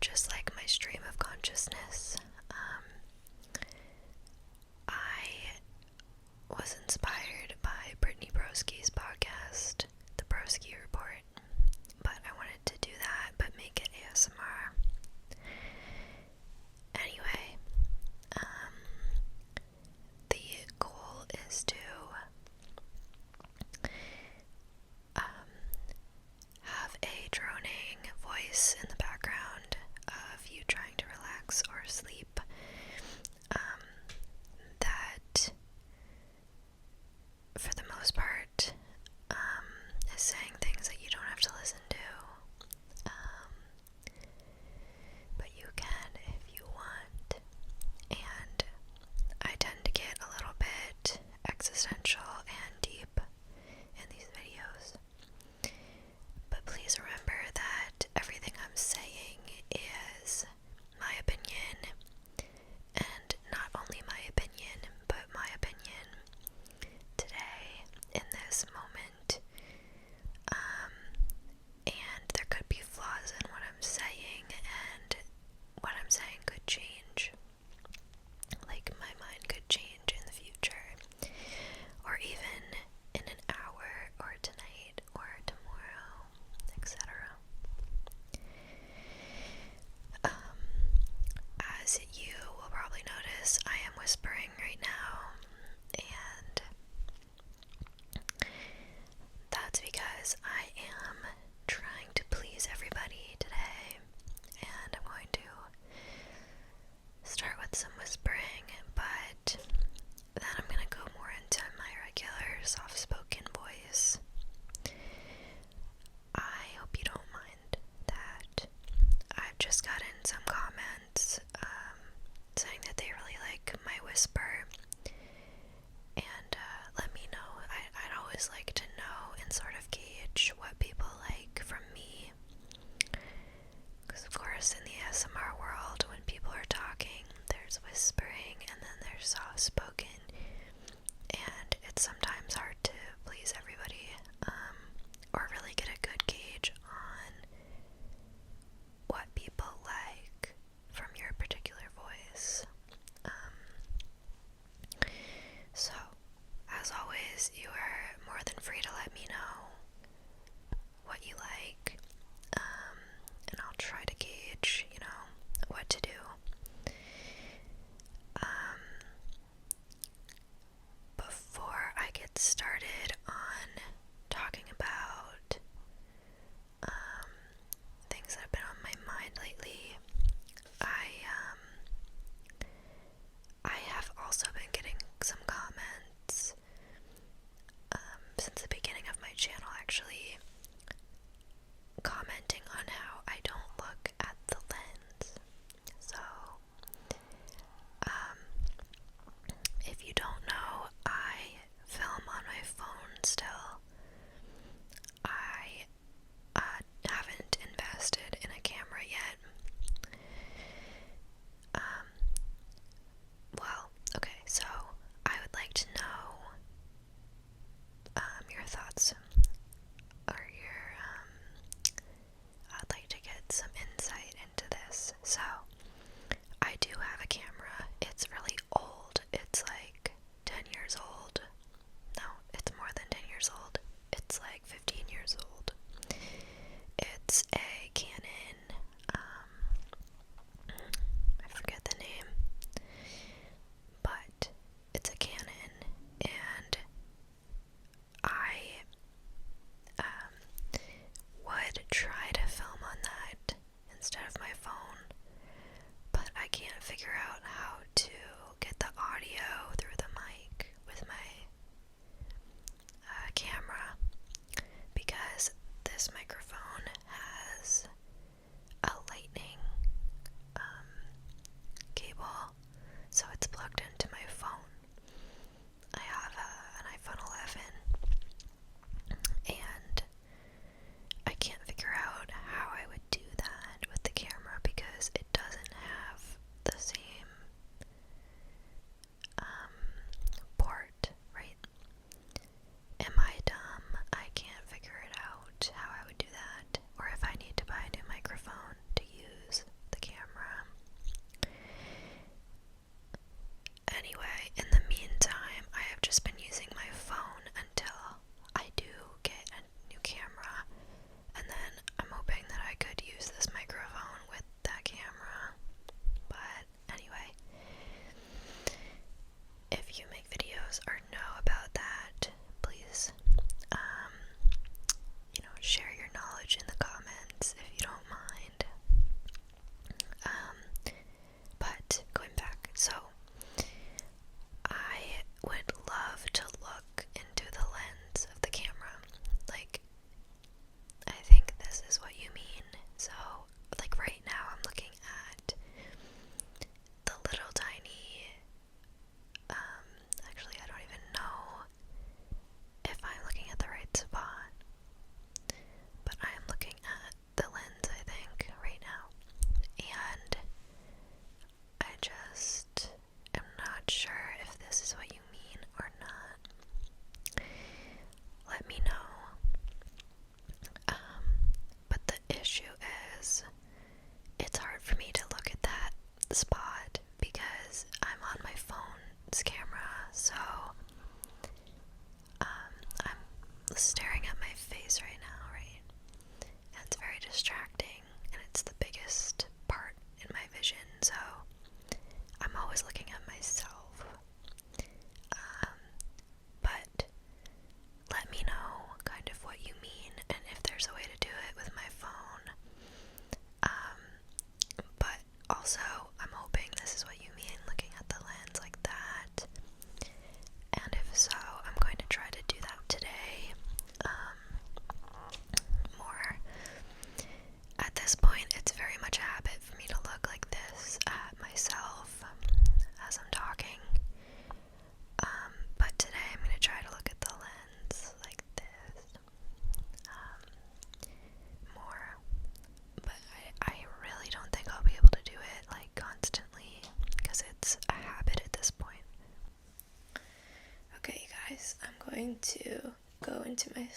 just like my stream of consciousness. I was inspired by Brittany Broski's podcast, The Broski Report, but I wanted to do that but make it ASMR. Anyway, the goal is to have a droning voice in the background of you trying to relax or sleep, that for the most part is saying things that you don't have to listen to, but you can if you want. And I tend to get a little bit existential and deep in these videos, but please remember that everything I'm saying is my opinion, and not only my opinion, but my opinion today, in this moment. And there could be flaws in what I'm saying, and what I'm saying could change. Like, my mind could change in the future, or even in an hour, or tonight, or tomorrow, etc. As you will probably notice, I am whispering right now, and that's because I am trying to please everybody today, and I'm going to start with some whispering, but then I'm going to go more into my regular soft-spoken voice. I hope you don't mind that. I've just gotten some comments saying that they really like my whisper, and let me know. I'd always like to know and sort of gauge what people like from me, because of course in the ASMR world, when people are talking, there's whispering and then there's soft-spoken, and it's sometimes hard to please everybody, or really get a good gauge on what people like from your particular voice. So, as always, you are more than free to let me know what you like, and I'll try to gauge, what to do. Before I get started on talking about things that have been on my mind lately, I have also been getting some comments since the beginning of my channel, actually, commenting on how I don't look at the lens. So, if you don't know, I film on my phone still. I haven't invested in a camera yet. Well, okay, so I would like to know your thoughts, or I'd like to get some insight into this. So, I do have a camera. It's really old. It's like 10 years old. No, it's more than 10 years old. It's like 15 years old. It's a Canon, I forget the name, but it's a Canon, and I would try to film on that instead of my phone, but I can't figure out how to get the audio through the mic with my camera, because this microphone has a lightning cable, so it's plugged into my phone. I have an iPhone 11, and I can't figure out how I would do that with the camera, because it doesn't have the same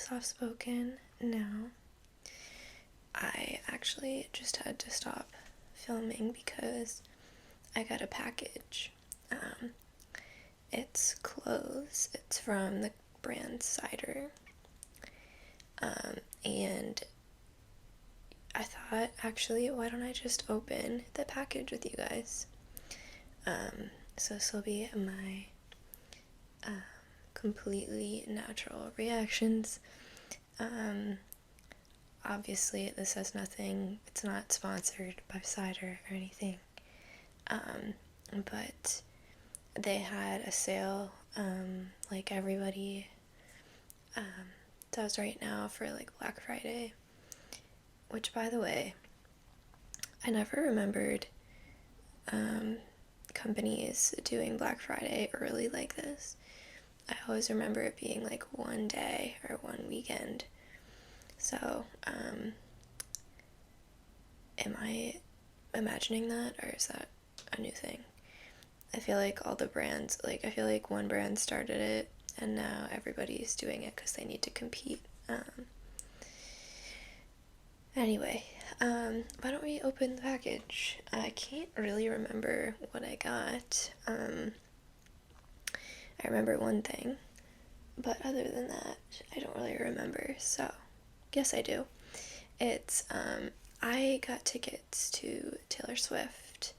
soft-spoken now. I actually just had to stop filming because I got a package. It's clothes. It's from the brand Cider. And I thought, actually, why don't I just open the package with you guys? So this will be my completely natural reactions. Obviously, this has nothing, it's not sponsored by Cider or anything. But they had a sale, like everybody does right now for like Black Friday, which, by the way, I never remembered companies doing Black Friday early like this. I always remember it being like one day or one weekend. So, am I imagining that, or is that a new thing? I feel like all the brands, like, I feel like one brand started it, and now everybody's doing it because they need to compete. Anyway, why don't we open the package? I can't really remember what I got. I remember one thing, but other than that, I don't really remember, so yes, I do. It's, I got tickets to Taylor Swift,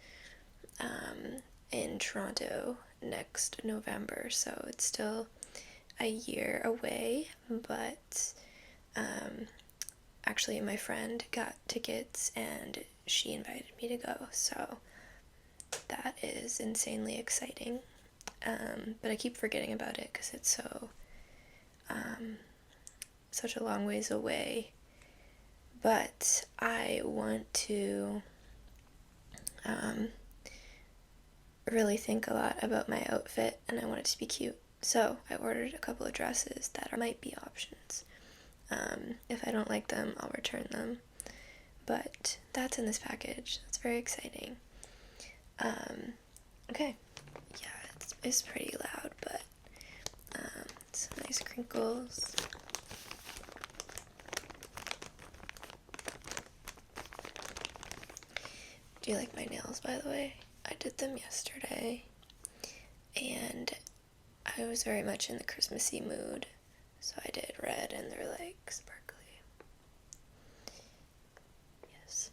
in Toronto next November, so it's still a year away, but, actually my friend got tickets and she invited me to go, so that is insanely exciting. But I keep forgetting about it because it's so, such a long ways away. But I want to really think a lot about my outfit, and I want it to be cute. So I ordered a couple of dresses that might be options. If I don't like them, I'll return them. But that's in this package. That's very exciting. Okay. Yeah, it's pretty loud, but some nice crinkles. Do you like my nails, by the way? I did them yesterday, and I was very much in the Christmassy mood, so I did red, and they're like sparkly. Yes.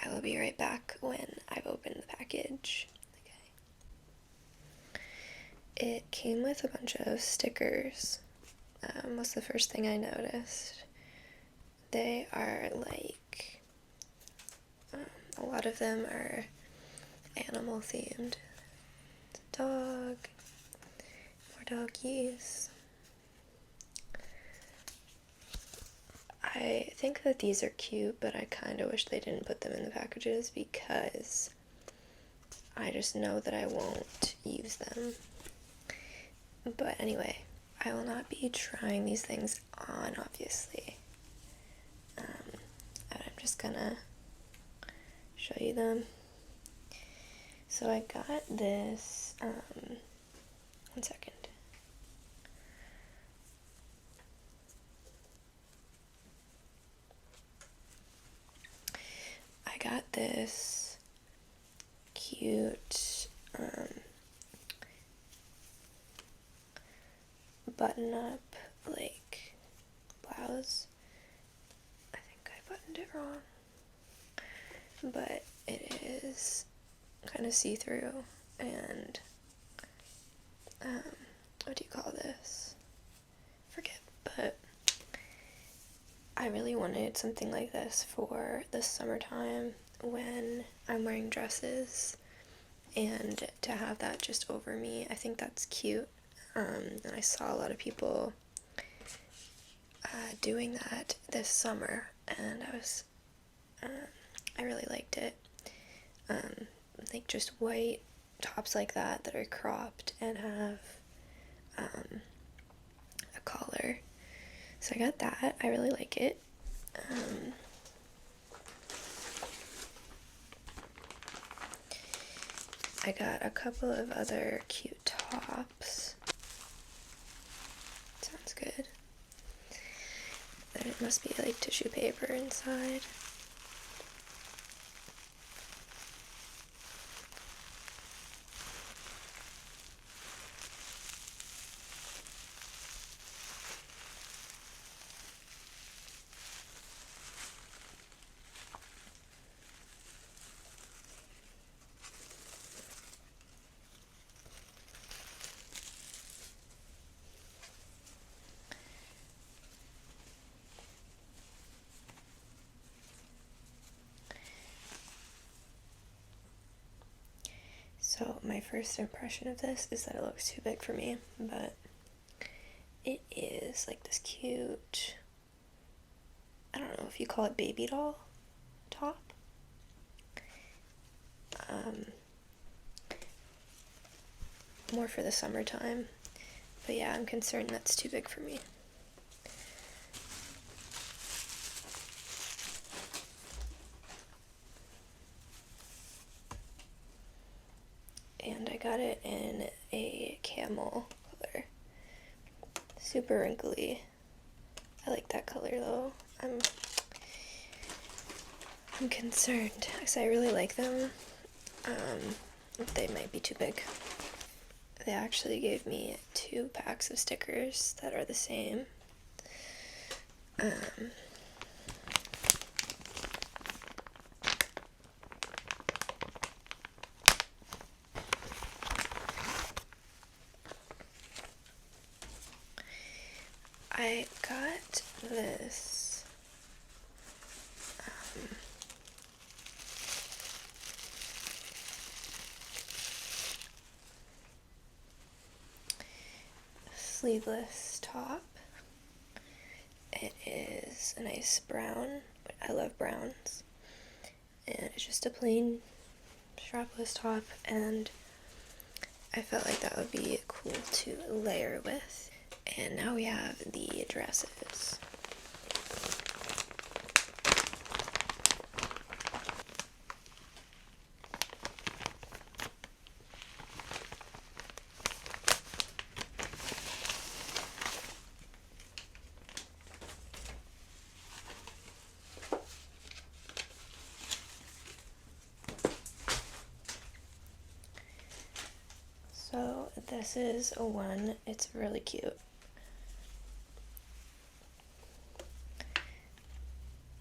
I will be right back when I've opened the package. Okay. It came with a bunch of stickers. Was the first thing I noticed. They are like, a lot of them are animal themed. It's a dog, more doggies. I think that these are cute, but I kind of wish they didn't put them in the packages because I just know that I won't use them. But anyway, I will not be trying these things on, obviously. I'm just gonna show you them. So I got this, one second. I got this cute, button-up, like, blouse. I think I buttoned it wrong, but it is kind of see-through, and, what do you call this? Forget, but I really wanted something like this for the summertime when I'm wearing dresses, and to have that just over me, I think that's cute. And I saw a lot of people doing that this summer, and I really liked it. Like just white tops like that are cropped and have a collar. So I got that. I really like it. I got a couple of other cute tops. Sounds good. Must be like tissue paper inside. So my first impression of this is that it looks too big for me, but it is like this cute, I don't know if you call it baby doll top. More for the summertime, but yeah, I'm concerned that's too big for me. And I got it in a camel color. Super wrinkly. I like that color though. I'm concerned because I really like them. They might be too big. They actually gave me 2 packs of stickers that are the same. I got this sleeveless top. It is a nice brown. I love browns. And it's just a plain strapless top, and I felt like that would be cool to layer with. And now we have the dresses. So this is a one. It's really cute.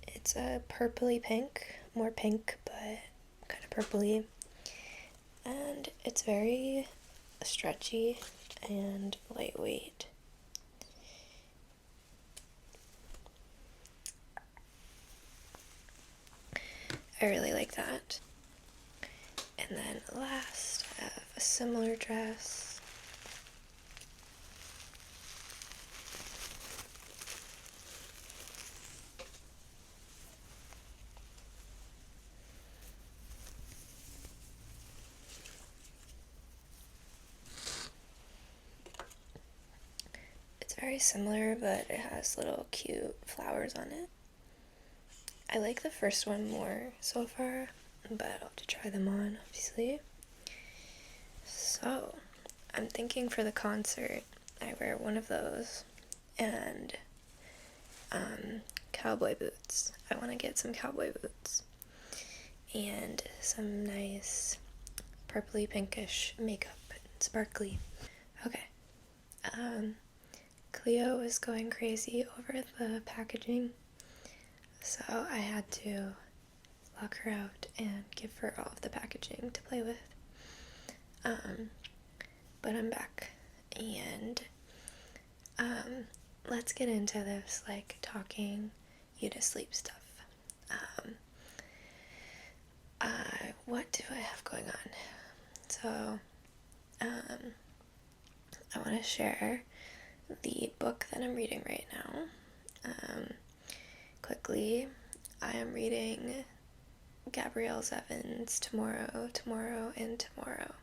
It's a purpley pink, more pink, but kind of purpley. And it's very stretchy and lightweight. I really like that. And then last, I have a similar dress. It's very similar, but it has little cute flowers on it. I like the first one more so far, but I'll have to try them on, obviously. So, I'm thinking for the concert, I wear one of those and cowboy boots. I want to get some cowboy boots and some nice purpley pinkish makeup, sparkly. Okay. Cleo is going crazy over the packaging, so I had to lock her out and give her all of the packaging to play with. But I'm back, and let's get into this, like, talking you to sleep stuff. What do I have going on? So, I want to share the book that I'm reading right now. Quickly, I am reading Gabrielle Zevin's Tomorrow, Tomorrow, and Tomorrow.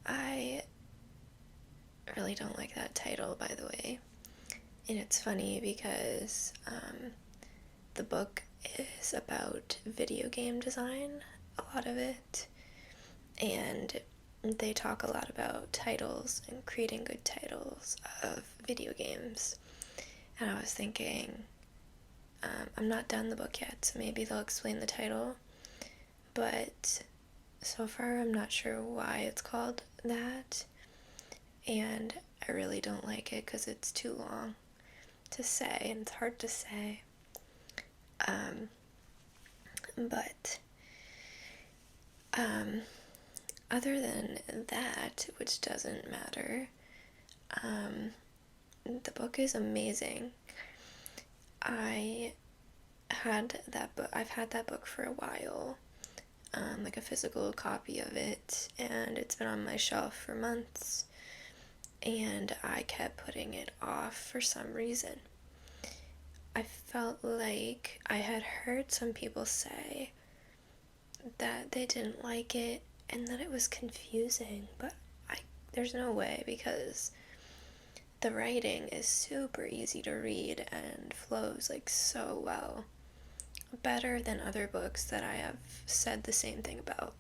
I really don't like that title, by the way. And it's funny because the book is about video game design, a lot of it. And they talk a lot about titles and creating good titles of video games. And I was thinking, I'm not done the book yet, so maybe they'll explain the title, but so far I'm not sure why it's called that, and I really don't like it because it's too long to say, and it's hard to say. But other than that, which doesn't matter, the book is amazing. I've had that book for a while, like a physical copy of it, and it's been on my shelf for months, and I kept putting it off for some reason. I felt like I had heard some people say that they didn't like it and that it was confusing, but there's no way, because the writing is super easy to read and flows like so well. Better than other books that I have said the same thing about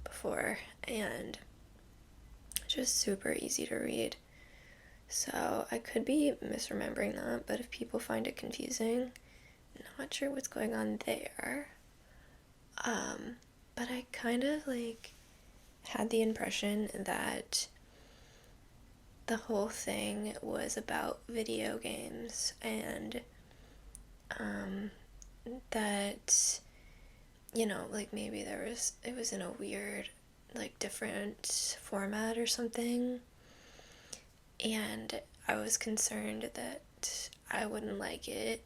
before, and just super easy to read. So I could be misremembering that, but if people find it confusing, not sure what's going on there. But I kind of like had the impression that the whole thing was about video games, and that, like maybe it was in a weird, like different format or something, and I was concerned that I wouldn't like it.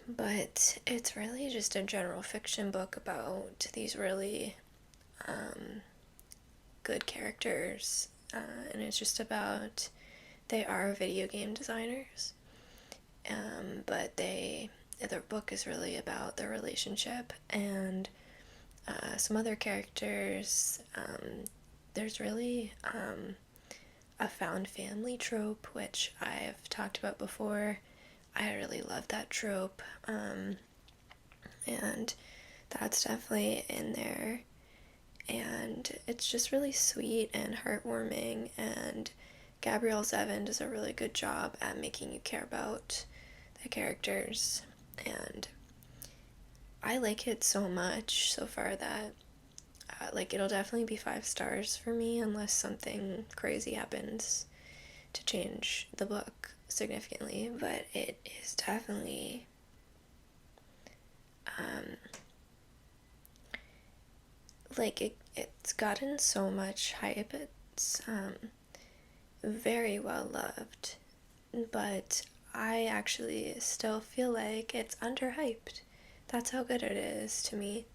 But it's really just a general fiction book about these really good characters, and it's just about, they are video game designers, but their book is really about their relationship and some other characters. There's really a found family trope, which I've talked about before. I really love that trope, and that's definitely in there, and it's just really sweet and heartwarming, and Gabrielle Zevin does a really good job at making you care about the characters, and I like it so much so far that it'll definitely be 5 stars for me, unless something crazy happens to change the book significantly. But it is definitely it's gotten so much hype. It's very well loved, but I actually still feel like it's underhyped. That's how good it is to me.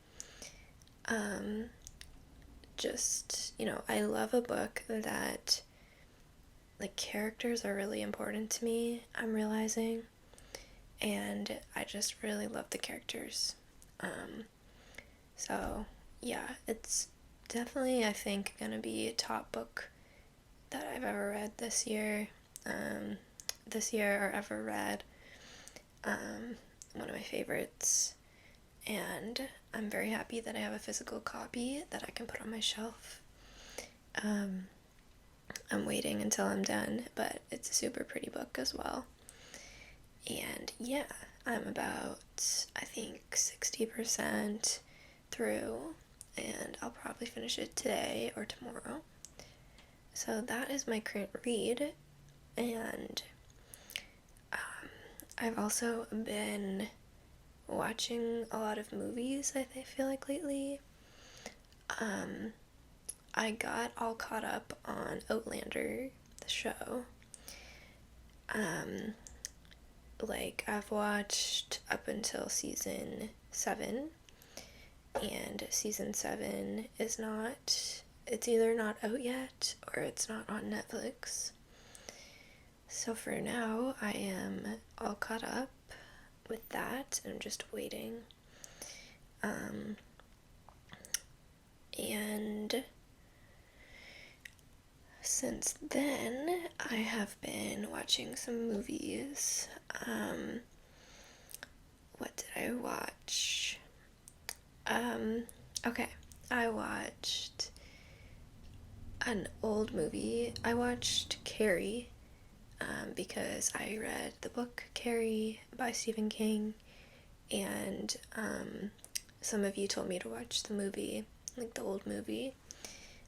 Just, I love a book that, like, characters are really important to me, I'm realizing, and I just really love the characters. So, yeah, it's definitely, I think, gonna be a top book that I've ever read this year, or ever read. One of my favorites, and I'm very happy that I have a physical copy that I can put on my shelf. I'm waiting until I'm done, but it's a super pretty book as well. And yeah, I'm about, I think, 60% through, and I'll probably finish it today or tomorrow. So that is my current read, and I've also been watching a lot of movies, I feel like, lately. I got all caught up on Outlander, the show. I've watched up until season 7, and season 7 is not, it's either not out yet or it's not on Netflix. So for now, I am all caught up with that, and I'm just waiting. And since then, I have been watching some movies. What did I watch? Okay, I watched an old movie. I watched Carrie, because I read the book Carrie by Stephen King, and some of you told me to watch the movie, like the old movie.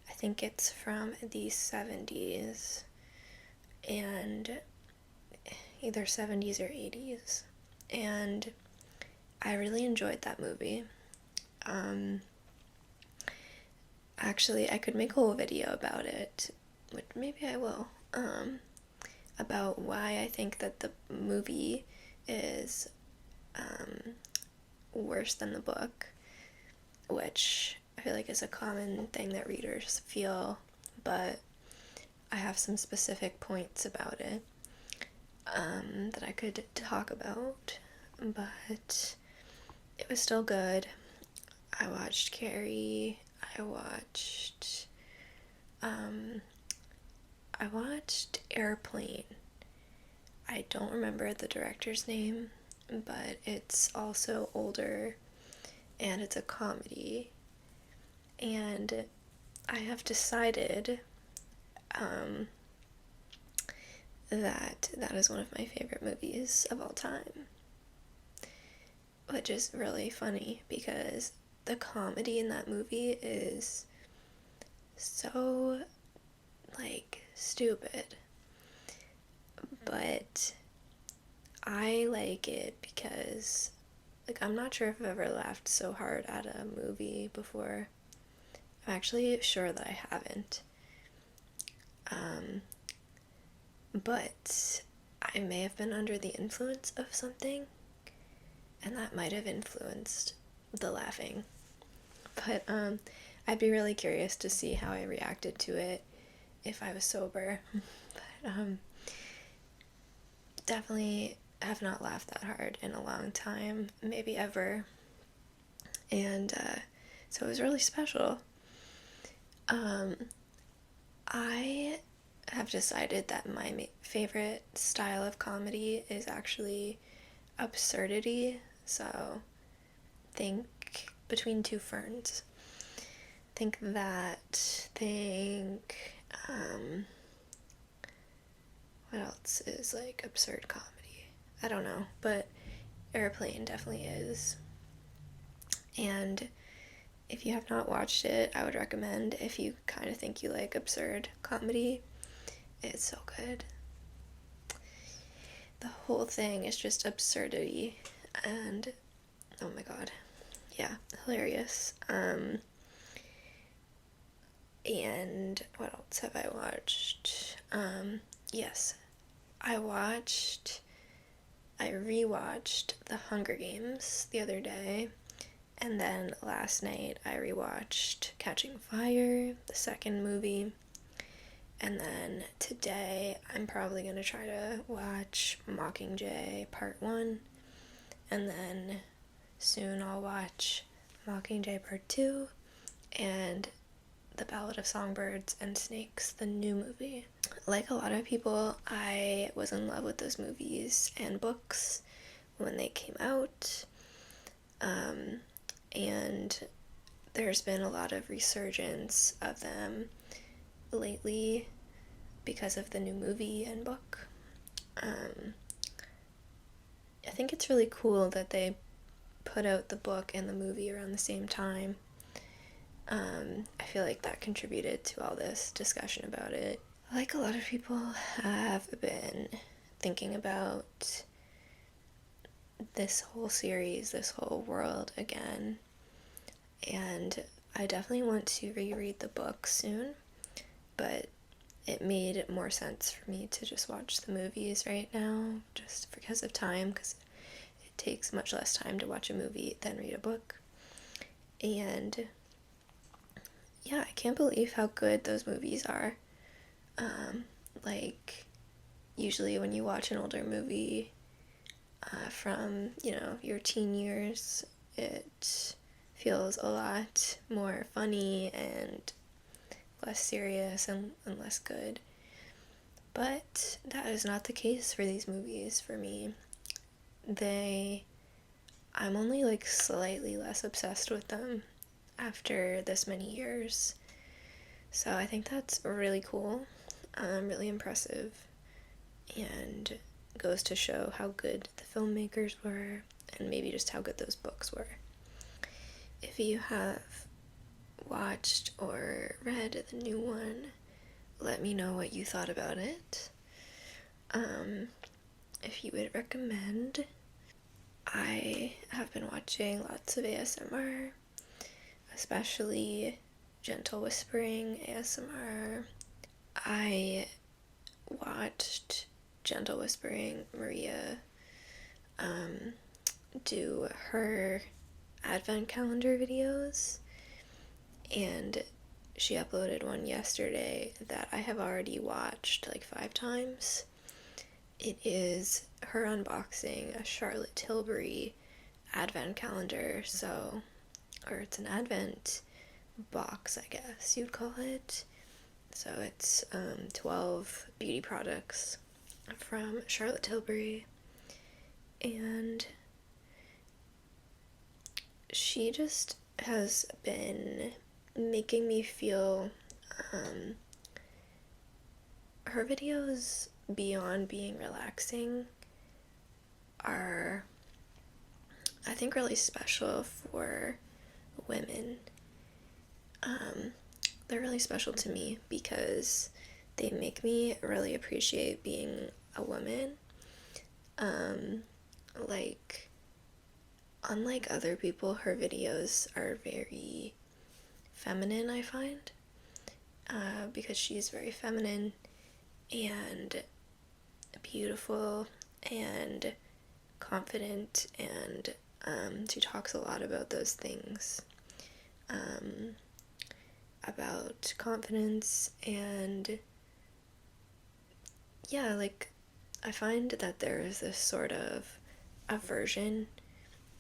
I think it's from the 70s, and either 70s or 80s, and I really enjoyed that movie. Actually, I could make a whole video about it, which maybe I will, about why I think that the movie is worse than the book, which I feel like is a common thing that readers feel, but I have some specific points about it that I could talk about, but it was still good. I watched Carrie, I watched Airplane. I don't remember the director's name, but it's also older and it's a comedy. And I have decided that is one of my favorite movies of all time. Which is really funny because the comedy in that movie is so, like, stupid. But I like it because, like, I'm not sure if I've ever laughed so hard at a movie before. I'm actually sure that I haven't. But I may have been under the influence of something, and that might have influenced the laughing. But I'd be really curious to see how I reacted to it if I was sober. But definitely have not laughed that hard in a long time, maybe ever. And so it was really special. I have decided that my favorite style of comedy is actually absurdity. So think Between Two Ferns. Think that. What else is like absurd comedy? I don't know, but Airplane definitely is. And if you have not watched it, I would recommend, if you kind of think you like absurd comedy. It's so good. The whole thing is just absurdity, and oh my god, yeah, hilarious. And what else have I watched? Yes, I rewatched The Hunger Games the other day, and then last night I rewatched Catching Fire, the second movie, and then today I'm probably gonna try to watch Mockingjay Part 1, and then soon I'll watch Mockingjay Part 2, and The Ballad of Songbirds and Snakes, the new movie. Like a lot of people, I was in love with those movies and books when they came out, and there's been a lot of resurgence of them lately because of the new movie and book. I think it's really cool that they put out the book and the movie around the same time. I feel like that contributed to all this discussion about it. Like a lot of people have been thinking about this whole series, this whole world again, and I definitely want to reread the book soon, but it made more sense for me to just watch the movies right now, just because of time, because it takes much less time to watch a movie than read a book. And yeah, I can't believe how good those movies are. Like, usually when you watch an older movie from, your teen years, it feels a lot more funny and less serious and less good. But that is not the case for these movies for me. I'm only like slightly less obsessed with them after this many years. So I think that's really cool, really impressive. and goes to show how good the filmmakers were, and maybe just how good those books were. If you have watched or read the new one, let me know what you thought about it. If you would recommend. I have been watching lots of ASMR, especially gentle whispering ASMR. I watched gentle whispering Maria do her advent calendar videos, and she uploaded one yesterday that I have already watched like 5 times. It is her unboxing a Charlotte Tilbury advent calendar, or it's an advent box, I guess you'd call it. So it's 12 beauty products from Charlotte Tilbury, and she just has been making me feel her videos, beyond being relaxing, are, I think, really special for women. They're really special to me because they make me really appreciate being a woman. Like, unlike other people, her videos are very feminine, I find, because she's very feminine and beautiful and confident, and she talks a lot about those things, about confidence, and yeah, like, I find that there is this sort of aversion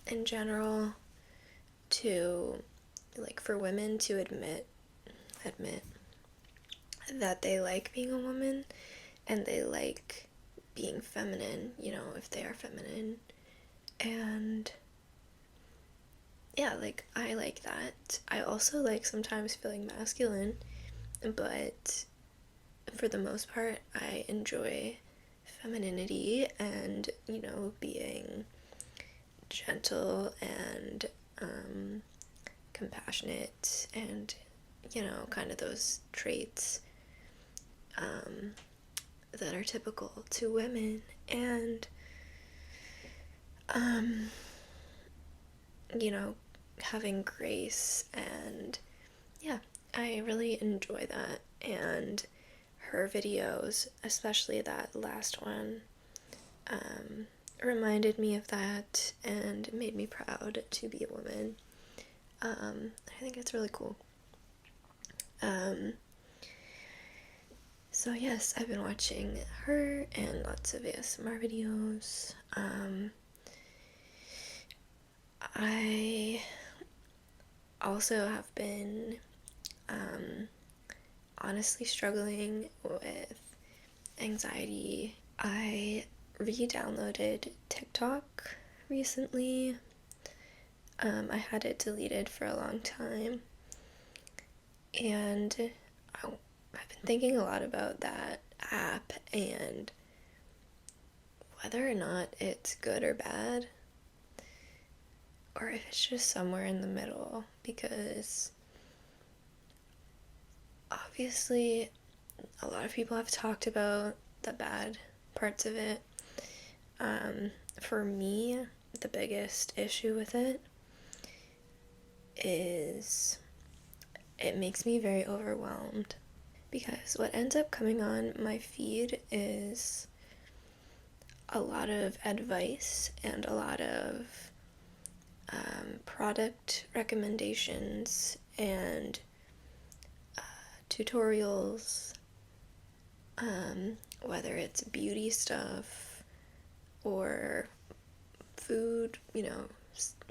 in general to, like, for women to admit that they like being a woman and they like being feminine, if they are feminine. And yeah, like, I like that. I also like sometimes feeling masculine, but for the most part, I enjoy femininity and, being gentle and compassionate and, kind of those traits that are typical to women. And, having grace, and yeah, I really enjoy that. And her videos, especially that last one, reminded me of that and made me proud to be a woman. I think it's really cool. So yes, I've been watching her and lots of ASMR videos. I also have been honestly struggling with anxiety. I re-downloaded TikTok recently. I had it deleted for a long time, and I've been thinking a lot about that app and whether or not it's good or bad, or if it's just somewhere in the middle, because obviously a lot of people have talked about the bad parts of it. For me, the biggest issue with it is it makes me very overwhelmed, because what ends up coming on my feed is a lot of advice and a lot of product recommendations and tutorials, whether it's beauty stuff or food,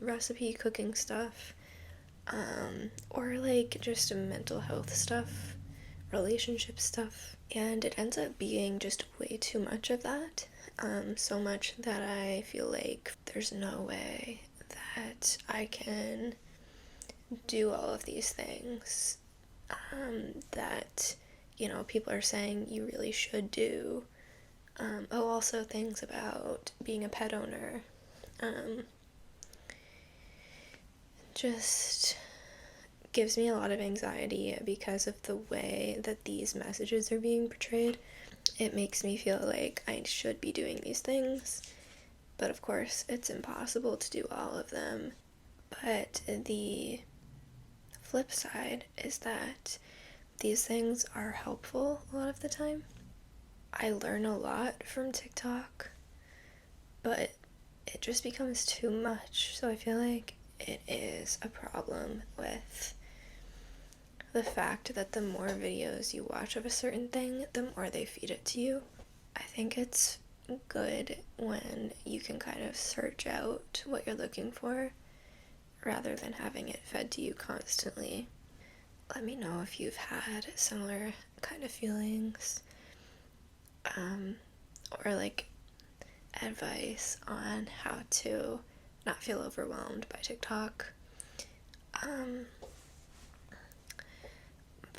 recipe cooking stuff, or like just mental health stuff, relationship stuff. And it ends up being just way too much of that. So much that I feel like there's no way that I can do all of these things that, people are saying you really should do. Also things about being a pet owner. Just gives me a lot of anxiety because of the way that these messages are being portrayed. It makes me feel like I should be doing these things, but of course it's impossible to do all of them. But the flip side is that these things are helpful a lot of the time. I learn a lot from TikTok, but it just becomes too much. So I feel like it is a problem with the fact that the more videos you watch of a certain thing, the more they feed it to you. I think it's good when you can kind of search out what you're looking for rather than having it fed to you constantly. Let me know if you've had similar kind of feelings, or like advice on how to not feel overwhelmed by TikTok.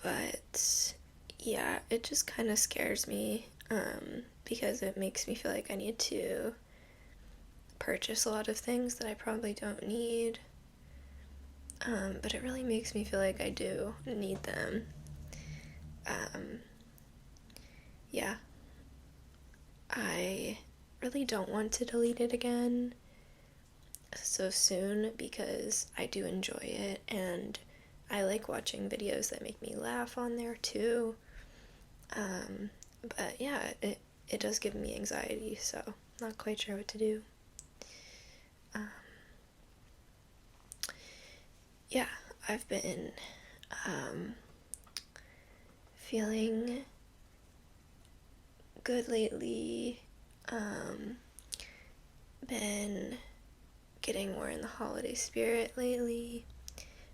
But yeah, it just kind of scares me, because it makes me feel like I need to purchase a lot of things that I probably don't need. But it really makes me feel like I do need them. Yeah, I really don't want to delete it again so soon because I do enjoy it, and I like watching videos that make me laugh on there too. But yeah, it does give me anxiety, so not quite sure what to do. Yeah, I've been feeling good lately. Been getting more in the holiday spirit lately.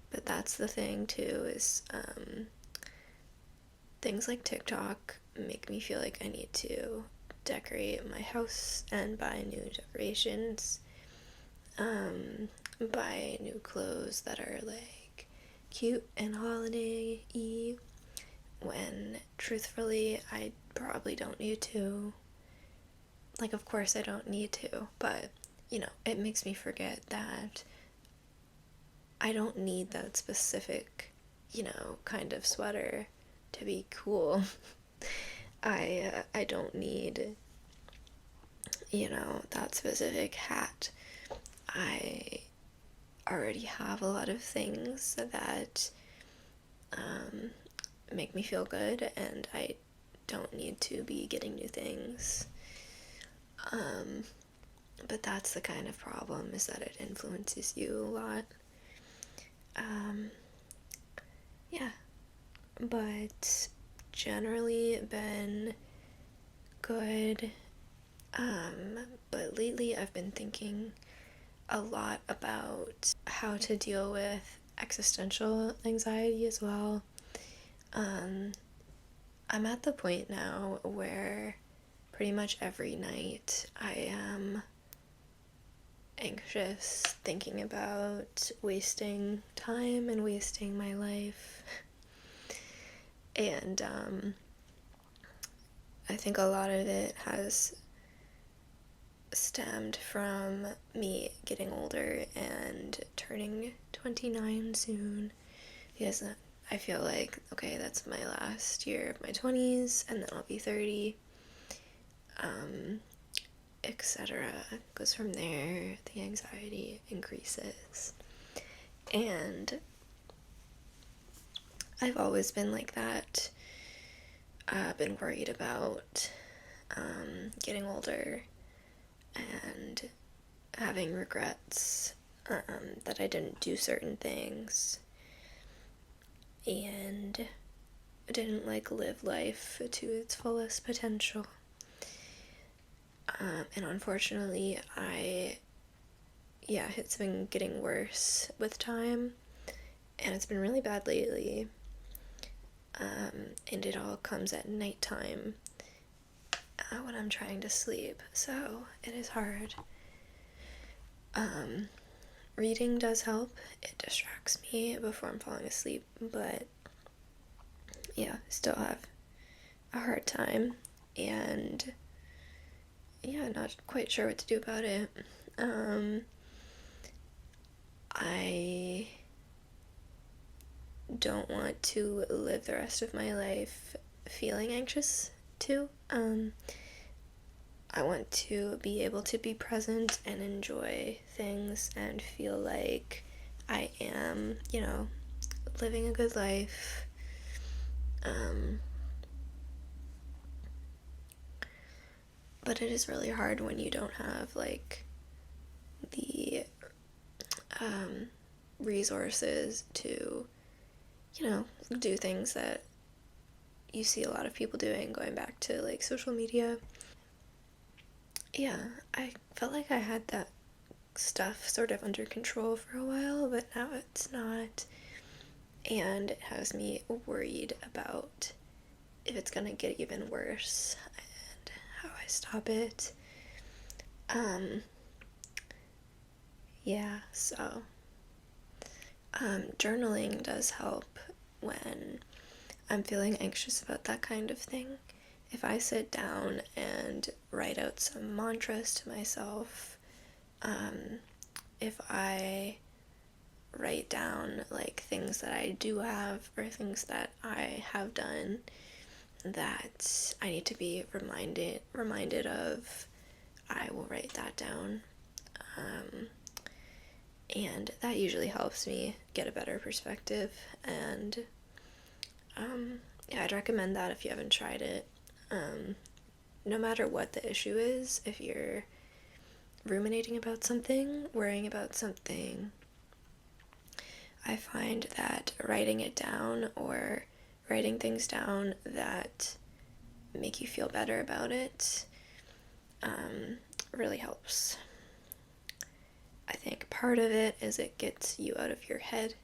But that's the thing too, is things like TikTok make me feel like I need to decorate my house and buy new decorations, buy new clothes that are like cute and holiday-y, when truthfully I probably don't need to. Like, of course I don't need to, but you know, it makes me forget that I don't need that specific, kind of sweater to be cool. I don't need, that specific hat. I already have a lot of things that make me feel good, and I don't need to be getting new things. But that's the kind of problem, is that it influences you a lot. Yeah, but generally been good. But lately I've been thinking a lot about how to deal with existential anxiety as well. I'm at the point now where pretty much every night I am anxious, thinking about wasting time and wasting my life. And I think a lot of it has stemmed from me getting older and turning 29 soon, because I feel like, okay, that's my last year of my 20s, and then I'll be 30, etc. Goes from there, the anxiety increases. And I've always been like that. I've been worried about getting older and having regrets that I didn't do certain things and didn't live life to its fullest potential. And unfortunately, it's been getting worse with time, and it's been really bad lately. And it all comes at nighttime, when I'm trying to sleep, so it is hard. Reading does help. It distracts me before I'm falling asleep, but yeah, still have a hard time. And yeah, not quite sure what to do about it. I don't want to live the rest of my life feeling anxious too. I want to be able to be present and enjoy things and feel like I am, living a good life. But it is really hard when you don't have like the resources to, do things that you see a lot of people doing, going back to like social media. Yeah, I felt like I had that stuff sort of under control for a while, but now it's not. And it has me worried about if it's gonna get even worse and how I stop it. Yeah, so journaling does help when I'm feeling anxious about that kind of thing. If I sit down and write out some mantras to myself, if I write down like things that I do have or things that I have done that I need to be reminded of, I will write that down. And that usually helps me get a better perspective. And yeah, I'd recommend that if you haven't tried it. No matter what the issue is, if you're ruminating about something, worrying about something, I find that writing it down or writing things down that make you feel better about it really helps. I think part of it is it gets you out of your head.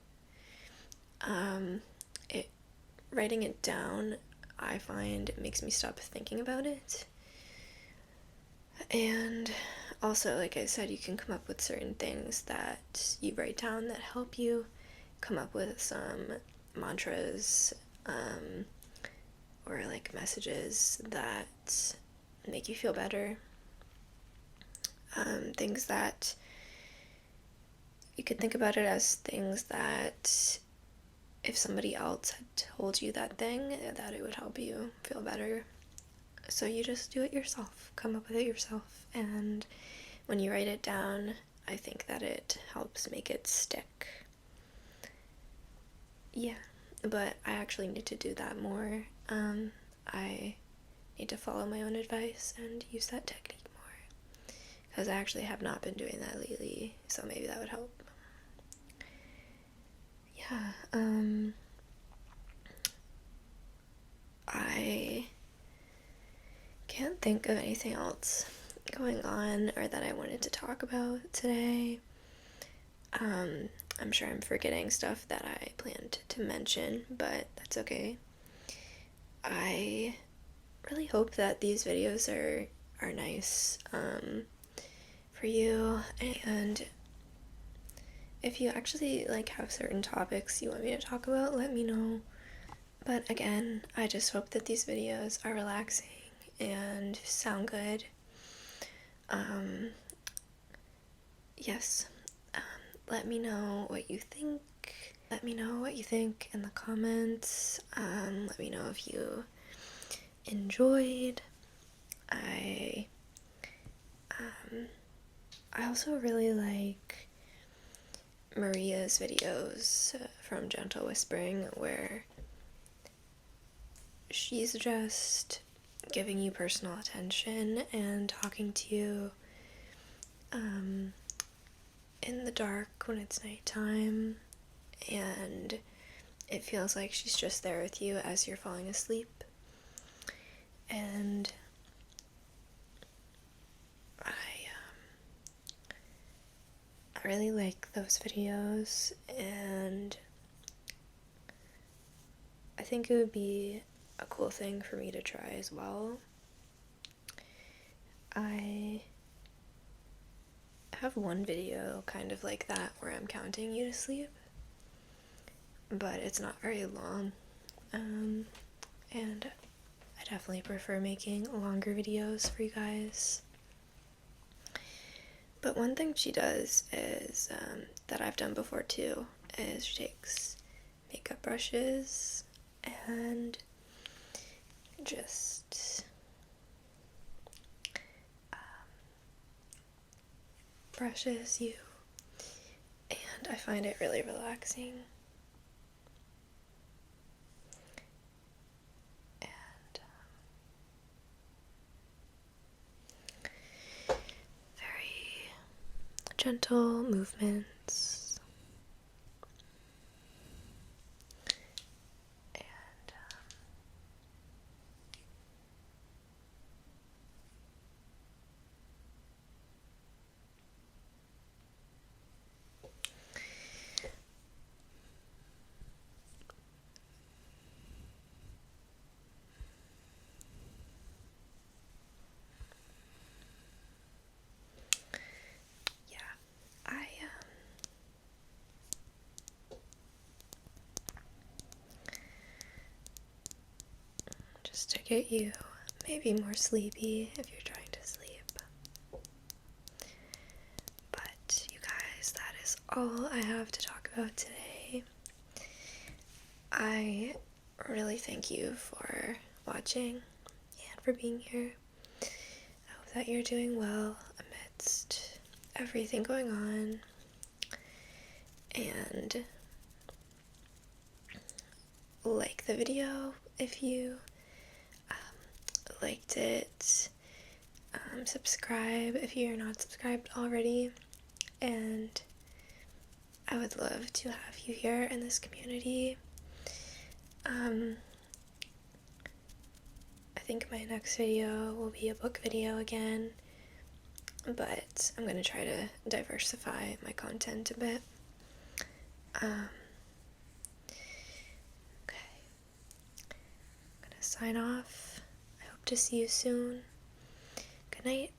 Writing it down, I find it makes me stop thinking about it. And also, like I said, you can come up with certain things that you write down that help you come up with some mantras, or like messages that make you feel better. Things that you could think about it as things that if somebody else had told you that thing, that it would help you feel better. So you just do it yourself, come up with it yourself, and when you write it down, I think that it helps make it stick. Yeah, but I actually need to do that more. I need to follow my own advice and use that technique more, because I actually have not been doing that lately, so maybe that would help. Yeah, I can't think of anything else going on or that I wanted to talk about today. I'm sure I'm forgetting stuff that I planned to mention, but that's okay. I really hope that these videos are nice for you, and if you actually like have certain topics you want me to talk about, let me know. But again, I just hope that these videos are relaxing and sound good. Yes, let me know what you think. Let me know what you think in the comments. Let me know if you enjoyed. I also really like Maria's videos from Gentle Whispering, where she's just giving you personal attention and talking to you in the dark when it's nighttime, and it feels like she's just there with you as you're falling asleep. And I really like those videos, and I think it would be a cool thing for me to try as well. I have one video kind of like that where I'm counting you to sleep, but it's not very long, and I definitely prefer making longer videos for you guys. But one thing she does is, that I've done before too, is she takes makeup brushes and just brushes you, and I find it really relaxing. And very gentle movements. And yeah, I just to get you maybe more sleepy if you're trying to sleep. But you guys, that is all I have to talk about today. I really thank you for watching and for being here. I hope that you're doing well amidst everything going on. And like the video if you liked it. Subscribe if you're not subscribed already. And I would love to have you here in this community. I think my next video will be a book video again, but I'm going to try to diversify my content a bit. Okay. I'm going to sign off. I hope to see you soon. Good night.